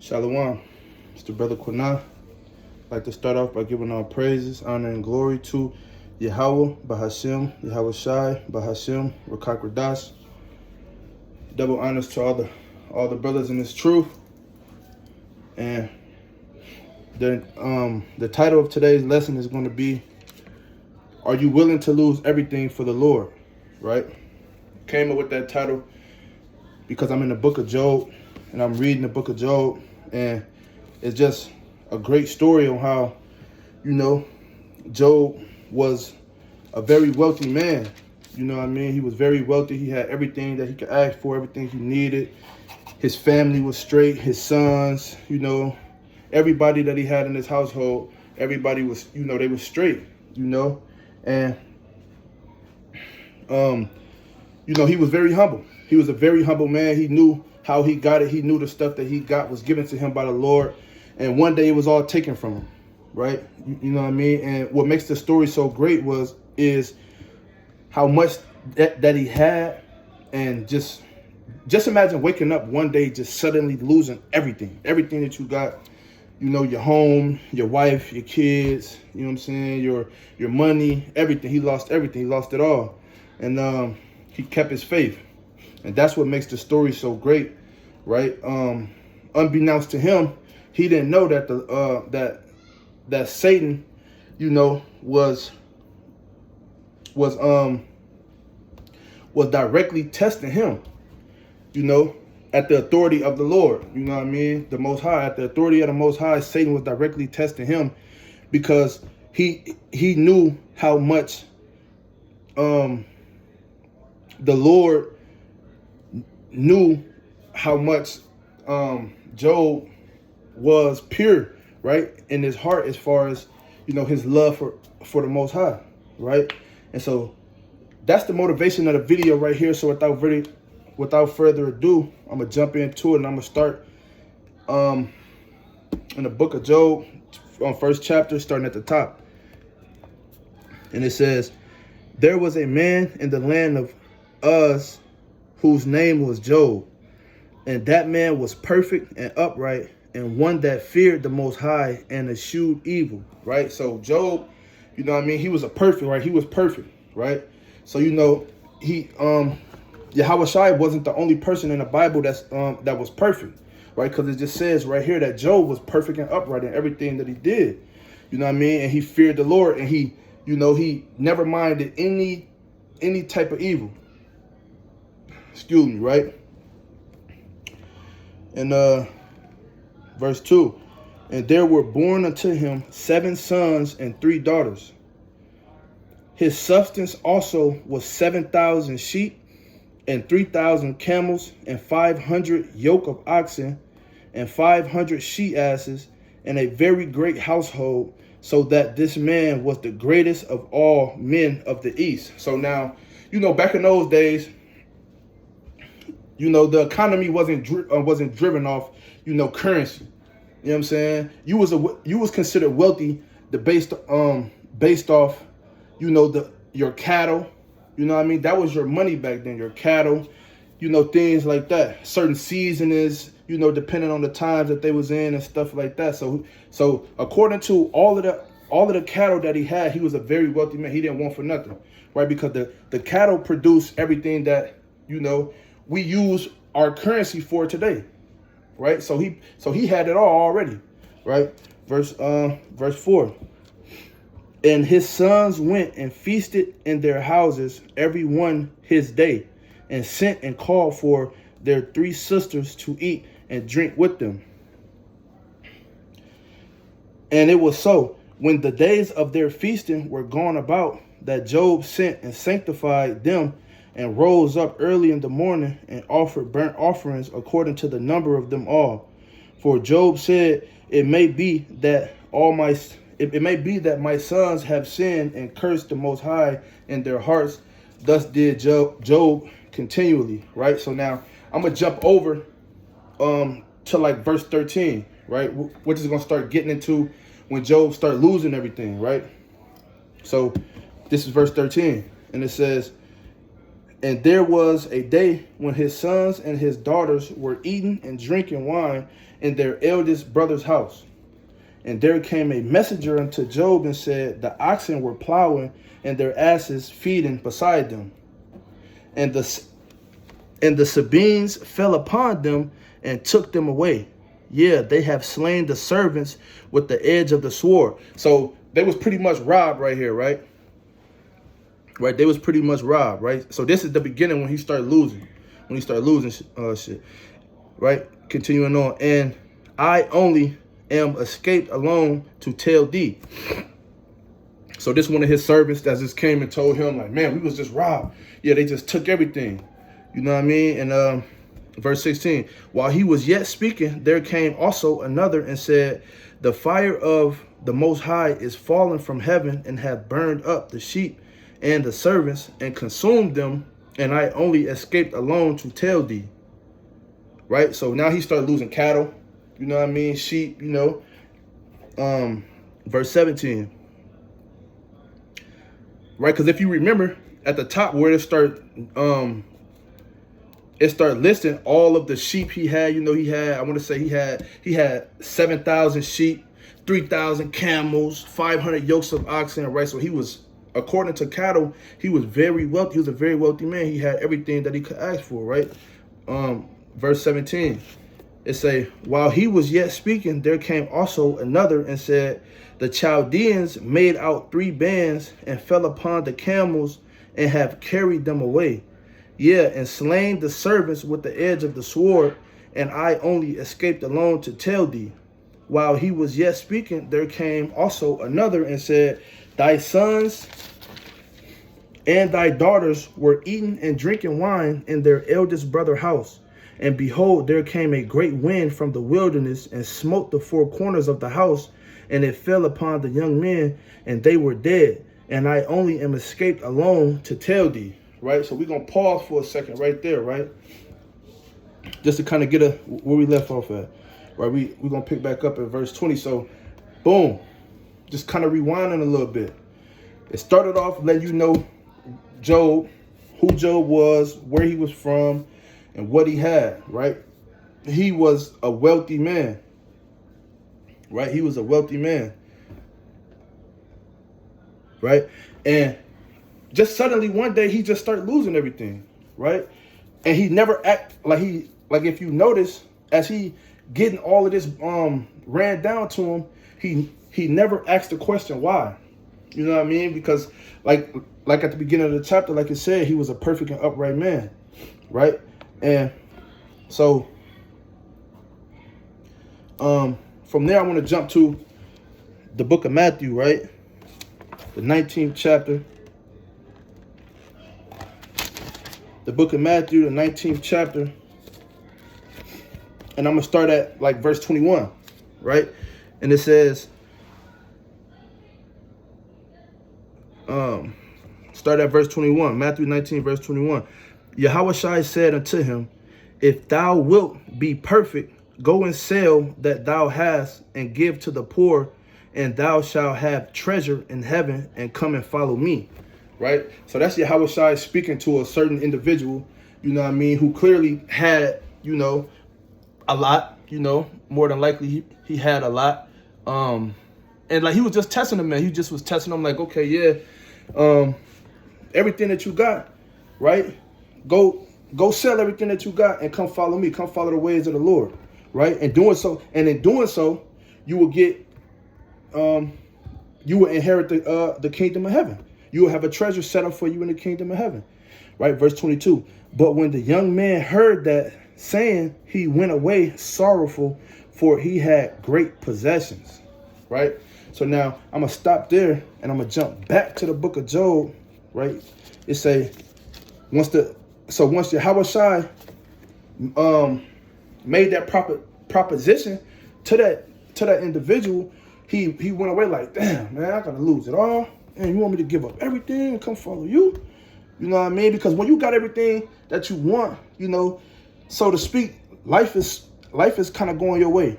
Shalom. It's the brother Quanah. I'd like to start off by giving all praises, honor, and glory to Yahweh, Bahashim, Yahweh Shai, Bahashim, Rakak Radas. Double honors to all the brothers in this truth. And the title of today's lesson is going to be, are you willing to lose everything for the Lord? Right? Came up with that title because I'm in the book of Job, and I'm reading the book of Job, and it's just a great story on how, Job was a very wealthy man. You know what I mean? He was very wealthy. He had everything that he could ask for, everything he needed. His family was straight, his sons, everybody that he had in his household, everybody was, they were straight, and, he was very humble. He was a very humble man. He knew how he got it. He knew the stuff that he got was given to him by the Lord. And one day it was all taken from him, right? You know what I mean? And what makes the story so great is how much that he had. And just imagine waking up one day just suddenly losing everything that you got. Your home, your wife, your kids, you know what I'm saying? Your money, everything. He lost everything. He lost it all. And he kept his faith. And that's what makes the story so great, right? Unbeknownst to him, he didn't know that that Satan, was directly testing him, at the authority of the Lord. You know what I mean? The Most High, at the authority of the Most High, Satan was directly testing him because he knew how much the Lord knew how much Job was pure, right, in his heart, as far as his love for the Most High, right? And so that's the motivation of the video right here. So without further ado, I'm gonna jump into it, and I'm gonna start in the book of Job, on first chapter, starting at the top. And it says, there was a man in the land of Uz whose name was Job, and that man was perfect and upright, and one that feared the Most High and eschewed evil, right? So Job, he was a perfect, right? He was perfect, right? So, Yahweh Shai wasn't the only person in the Bible that was perfect, right? Because it just says right here that Job was perfect and upright in everything that he did, and he feared the Lord, and he never minded any type of evil. Excuse me, right? And verse 2, and there were born unto him 7 sons and 3 daughters. His substance also was 7,000 sheep and 3,000 camels and 500 yoke of oxen and 500 she-asses and a very great household, so that this man was the greatest of all men of the East. So now, back in those days, the economy wasn't driven off, currency. You know what I'm saying? You was considered wealthy based off, your cattle. You know what I mean? That was your money back then, your cattle, things like that. Certain seasonings, depending on the times that they was in and stuff like that. So according to all of the cattle that he had, he was a very wealthy man. He didn't want for nothing, right? Because the cattle produce everything that, we use our currency for today, right? So he had it all already, right? Verse 4. And his sons went and feasted in their houses, every one his day, and sent and called for their 3 sisters to eat and drink with them. And it was so, when the days of their feasting were gone about, that Job sent and sanctified them, and rose up early in the morning and offered burnt offerings according to the number of them all. For Job said, it may be that my sons have sinned and cursed the Most High in their hearts. Thus did Job continually, right? So now I'm gonna jump over to like verse 13, right? We're just gonna start getting into when Job started losing everything, right? So this is verse 13, and it says, And there was a day when his sons and his daughters were eating and drinking wine in their eldest brother's house. And there came a messenger unto Job and said, the oxen were plowing and their asses feeding beside them. And the Sabines fell upon them and took them away. Yeah, they have slain the servants with the edge of the sword. So they was pretty much robbed right here, right? Right, they was pretty much robbed, right? So this is the beginning when he started losing. When he started losing shit, right? Continuing on. And I only am escaped alone to tell thee. So this one of his servants that just came and told him, like, man, we was just robbed. Yeah, they just took everything. You know what I mean? And verse 16, while he was yet speaking, there came also another and said, the fire of the Most High is fallen from heaven and hath burned up the sheep and the servants and consumed them, and I only escaped alone to tell thee. Right? So now he started losing cattle, you know what I mean? Sheep, you know. Verse 17. Right? Because if you remember at the top where it started listing all of the sheep he had. You know, he had, I want to say he had 7,000 sheep, 3,000 camels, 500 yokes of oxen, right? So he was, according to cattle, he was very wealthy. He was a very wealthy man. He had everything that he could ask for, right? Verse 17, it say, while he was yet speaking, there came also another and said, the Chaldeans made out 3 bands and fell upon the camels and have carried them away. Yeah, and slain the servants with the edge of the sword, and I only escaped alone to tell thee. While he was yet speaking, there came also another and said, thy sons and thy daughters were eating and drinking wine in their eldest brother's house. And behold, there came a great wind from the wilderness and smote the 4 corners of the house, and it fell upon the young men, and they were dead. And I only am escaped alone to tell thee. Right? So we're going to pause for a second right there, right? Just to kind of get where we left off at. Right? We're going to pick back up at verse 20. So, boom. Just kind of rewinding a little bit. It started off letting you know Job, who Job was, where he was from, and what he had, right? He was a wealthy man. Right? He was a wealthy man. Right? And just suddenly one day he just started losing everything, right? And he never act like if you notice, as he getting all of this ran down to him, he never asked the question why. You know what I mean? Because like at the beginning of the chapter, like it said, he was a perfect and upright man, right? And so from there I want to jump to the book of Matthew, right? The 19th chapter. The book of Matthew, the 19th chapter. And I'm going to start at like verse 21, right? And it says, start at verse 21, Matthew 19, verse 21. Yahushua said unto him, if thou wilt be perfect, go and sell that thou hast and give to the poor, and thou shalt have treasure in heaven, and come and follow me. Right? So that's Yahushua speaking to a certain individual, you know what I mean, who clearly had, you know, a lot, you know, more than likely he had a lot. And like he was just testing him, man. He just was testing him like, okay, yeah, everything that you got, right? Go sell everything that you got and come follow me. Come follow the ways of the Lord, right? And in doing so, you will get, you will inherit the kingdom of heaven. You will have a treasure set up for you in the kingdom of heaven. Right? Verse 22. But when the young man heard that saying, he went away sorrowful, for he had great possessions. Right? So now I'm going to stop there and I'm going to jump back to the book of Job. Right? It say, once Yahushua made that proposition to that individual, he went away like, damn, man, I got to lose it all. And you want me to give up everything and come follow you? You know what I mean? Because when you got everything that you want, you know, so to speak, life is kind of going your way.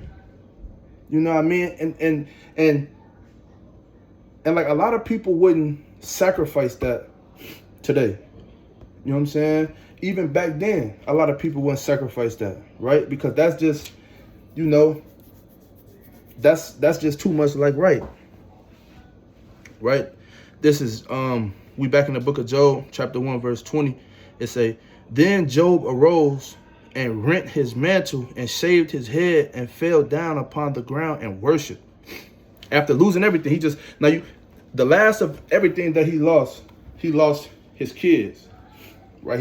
You know what I mean? And like a lot of people wouldn't sacrifice that today. You know what I'm saying? Even back then, a lot of people wouldn't sacrifice that, right? Because that's just, you know, that's just too much like right. This is we back in the book of Job, chapter 1, verse 20. It say, then Job arose and rent his mantle and shaved his head and fell down upon the ground and worshiped. After losing everything, the last of everything that he lost his kids, right?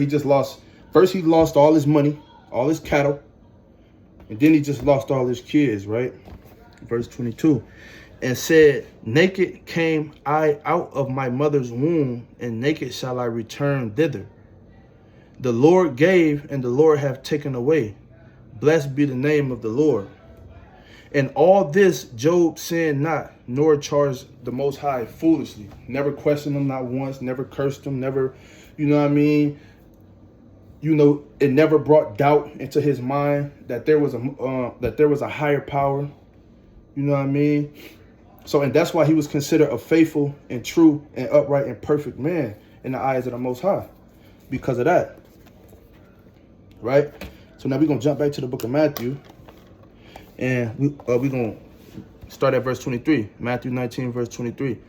First he lost all his money, all his cattle, and then he just lost all his kids, right? Verse 22, and said, naked came I out of my mother's womb, and naked shall I return thither. The Lord gave, and the Lord hath taken away. Blessed be the name of the Lord. And all this Job sinned not, nor charged the Most High foolishly. Never questioned him, not once. Never cursed him. Never, you know what I mean? You know, it never brought doubt into his mind that there was a higher power. You know what I mean? So, and that's why he was considered a faithful and true and upright and perfect man in the eyes of the Most High, because of that. Right? So now we're going to jump back to the book of Matthew, and we're going to start at verse 23. Matthew 19, verse 23.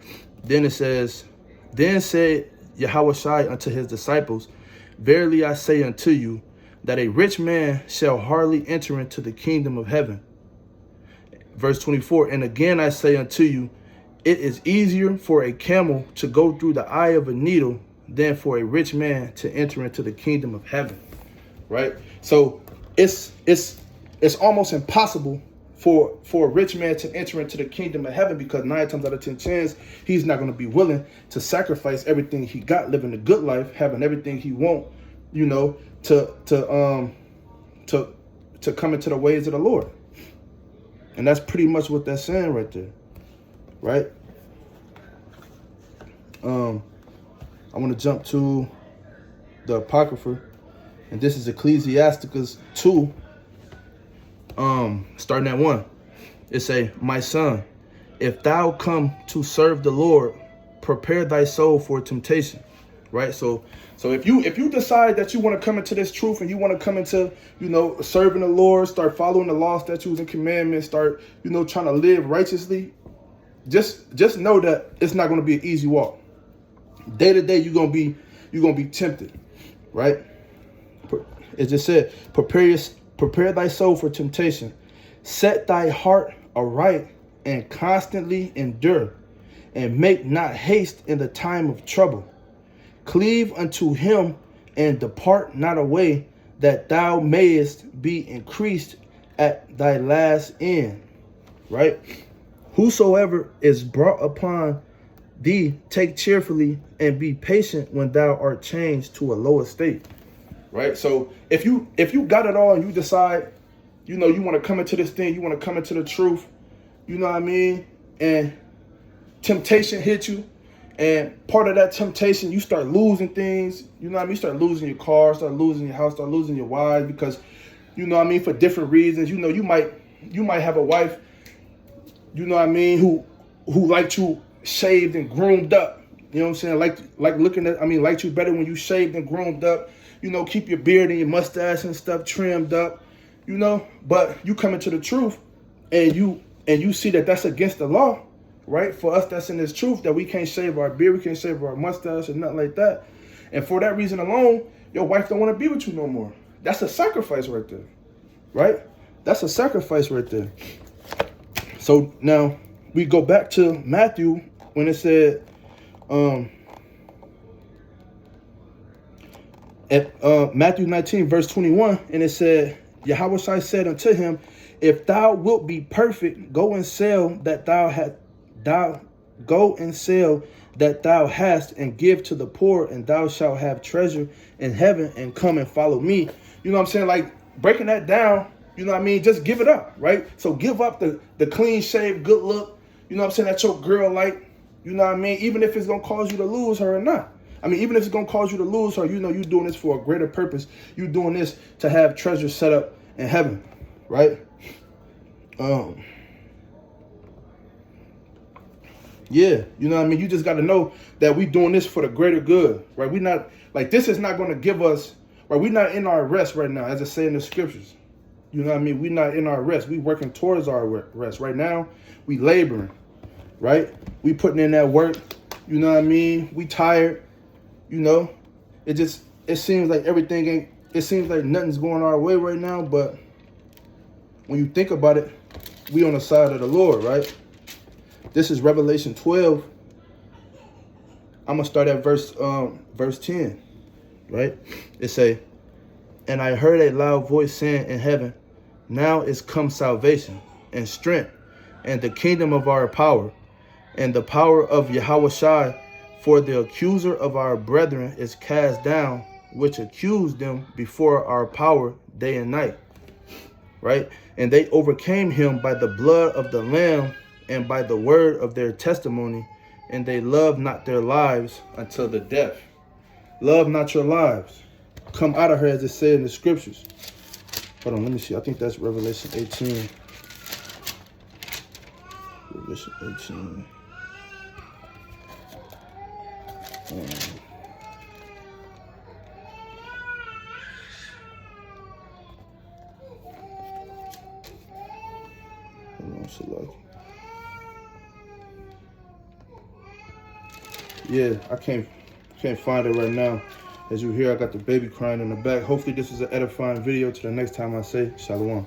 Then it says, then said Yahushua unto his disciples, verily I say unto you, that a rich man shall hardly enter into the kingdom of heaven. Verse 24, and again I say unto you, it is easier for a camel to go through the eye of a needle than for a rich man to enter into the kingdom of heaven. Right? So it's almost impossible for a rich man to enter into the kingdom of heaven, because 9 times out of 10 chance he's not going to be willing to sacrifice everything he got, living a good life, having everything he want, you know, to come into the ways of the Lord. And that's pretty much what that's saying right there. Right? I want to jump to the Apocrypha, and this is Ecclesiasticus 2, starting at 1. It say, my son, if thou come to serve the Lord, prepare thy soul for temptation. Right? So if you decide that you want to come into this truth and you want to come into, you know, serving the Lord, start following the law, statutes, and commandments, start, you know, trying to live righteously, just know that it's not going to be an easy walk. Day to day, you're gonna be tempted, right? It just said, prepare thy soul for temptation. Set thy heart aright and constantly endure, and make not haste in the time of trouble. Cleave unto him and depart not away, that thou mayest be increased at thy last end. Right? Whosoever is brought upon thee, take cheerfully and be patient when thou art changed to a low estate. Right? So if you got it all and you decide, you know, you want to come into this thing, you want to come into the truth, you know what I mean? And temptation hit you, and part of that temptation, you start losing things, you know what I mean? You start losing your car, start losing your house, start losing your wife, because, you know what I mean, for different reasons. You know, you might have a wife, you know what I mean, who liked you shaved and groomed up. You know what I'm saying? Liked you better when you shaved and groomed up. You know, keep your beard and your mustache and stuff trimmed up, you know. But you come into the truth and you see that that's against the law, right? For us, that's in this truth that we can't shave our beard, we can't shave our mustache and nothing like that. And for that reason alone, your wife don't want to be with you no more. That's a sacrifice right there, right? That's a sacrifice right there. So now we go back to Matthew when it said, at Matthew 19, verse 21, and it said, Yahushua said unto him, if thou wilt be perfect, go and sell that thou hast, and give to the poor, and thou shalt have treasure in heaven, and come and follow me. You know what I'm saying? Like, breaking that down, you know what I mean? Just give it up, right? So give up the clean shave, good look, you know what I'm saying, that your girl like, you know what I mean? Even if it's going to cause you to lose her or not. I mean, even if it's going to cause you to lose her, you know you're doing this for a greater purpose. You're doing this to have treasure set up in heaven, right? Yeah, you know what I mean? You just got to know that we doing this for the greater good, right? We not, like, this is not going to give us, right? We're not in our rest right now, as it say in the scriptures. You know what I mean? We're not in our rest. We working towards our rest. Right now, we laboring, right? We putting in that work. You know what I mean? We tired, you know? It seems like everything ain't, it seems like nothing's going our way right now, but when you think about it, we on the side of the Lord, right? This is Revelation 12. I'm going to start at verse 10, right? It say, "And I heard a loud voice saying in heaven, now is come salvation and strength and the kingdom of our power and the power of Yahushua, for the accuser of our brethren is cast down, which accused them before our power day and night." Right? "And they overcame him by the blood of the Lamb and by the word of their testimony, and they loved not their lives until the death." Love not your lives. Come out of her, as it said in the scriptures. Hold on, let me see. I think that's Revelation 18. Revelation 18. Hold on, select. Yeah, I can't find it right now. As you hear, I got the baby crying in the back. Hopefully this is an edifying video. Till the next time I say, Shalom.